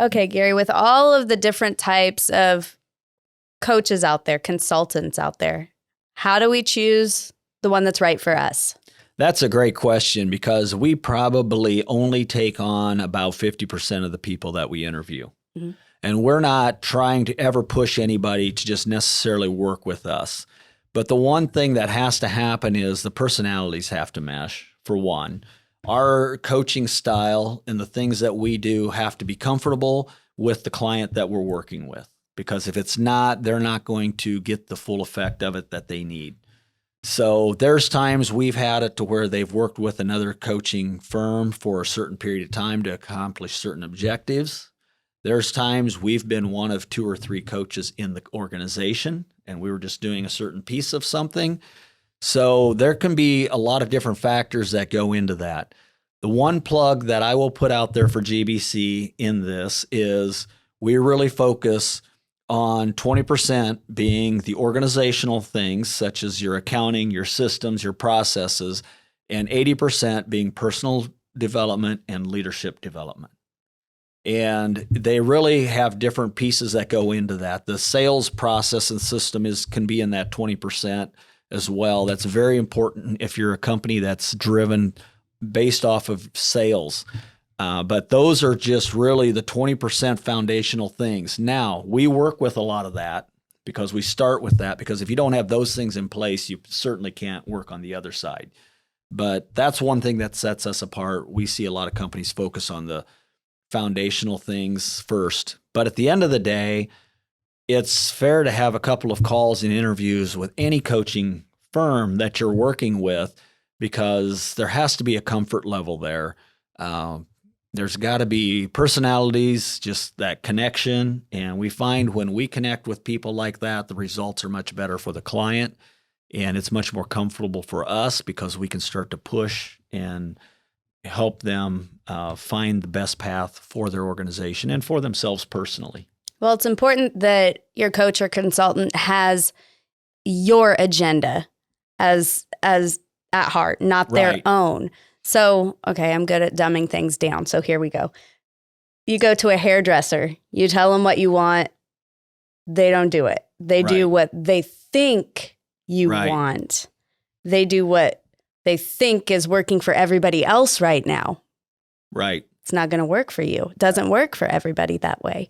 Okay, Gary, with all of the different types of coaches out there, consultants out there, how do we choose the one that's right for us? That's a great question because we probably only take on about 50% of the people that we interview. Mm-hmm. And we're not trying to ever push anybody to just necessarily work with us. But the one thing that has to happen is the personalities have to mesh, for one. Our coaching style and the things that we do have to be comfortable with the client that we're working with. Because if it's not, they're not going to get the full effect of it that they need. So there's times we've had it to where they've worked with another coaching firm for a certain period of time to accomplish certain objectives. There's times we've been one of 2 or 3 coaches in the organization, and we were just doing a certain piece of something. So there can be a lot of different factors that go into that. The one plug that I will put out there for GBC in this is we really focus on 20% being the organizational things, such as your accounting, your systems, your processes, and 80% being personal development and leadership development. And they really have different pieces that go into that. The sales process and system can be in that 20% as well. That's very important if you're a company that's driven based off of sales. But those are just really the 20% foundational things. Now, we work with a lot of that because we start with that, because if you don't have those things in place, you certainly can't work on the other side. But that's one thing that sets us apart. We see a lot of companies focus on the foundational things first. But at the end of the day, it's fair to have a couple of calls and interviews with any coaching firm that you're working with, because there has to be a comfort level there. There's got to be personalities, just that connection. And we find when we connect with people like that, the results are much better for the client. And it's much more comfortable for us because we can start to push and help them find the best path for their organization and for themselves personally. Well, it's important that your coach or consultant has your agenda as at heart, not their own. So, okay, I'm good at dumbing things down. So here we go. You go to a hairdresser, you tell them what you want. They don't do it. They do what they think you want. They do what they think is working for everybody else right now. Right. It's not going to work for you. It doesn't work for everybody that way.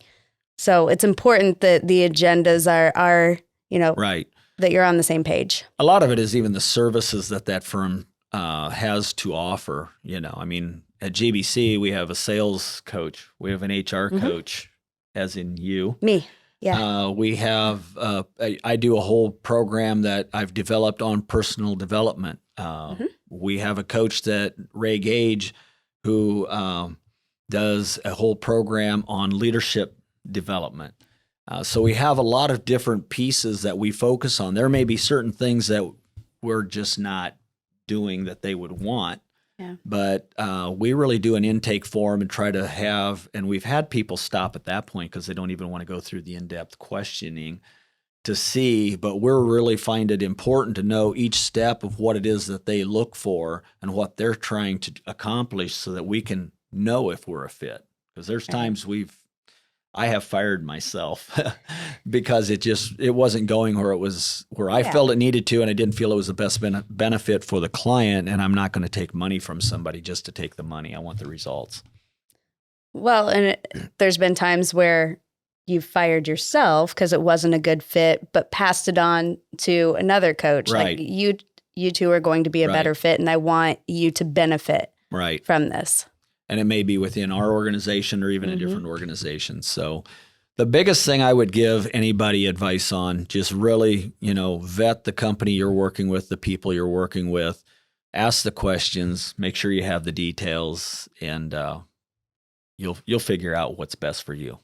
So it's important that the agendas are that you're on the same page. A lot of it is even the services that firm has to offer. I mean, at GBC, we have a sales coach. We have an HR coach, as in you. Me, yeah. We have, I do a whole program that I've developed on personal development. We have a coach Ray Gage, who does a whole program on leadership development. So we have a lot of different pieces that we focus on. There may be certain things that we're just not doing that they would want, but we really do an intake form and try to have, and we've had people stop at that point because they don't even want to go through the in-depth questioning to see, but we're really find it important to know each step of what it is that they look for and what they're trying to accomplish so that we can know if we're a fit. Because there's times I have fired myself because it wasn't going where I felt it needed to, and I didn't feel it was the best benefit for the client, and I'm not going to take money from somebody just to take the money. I want the results. Well, and there's been times where you fired yourself because it wasn't a good fit, but passed it on to another coach. Right. Like you two are going to be a better fit, and I want you to benefit from this. And it may be within our organization or even a different organization. So the biggest thing I would give anybody advice on, just really, vet the company you're working with, the people you're working with, ask the questions, make sure you have the details, and you'll figure out what's best for you.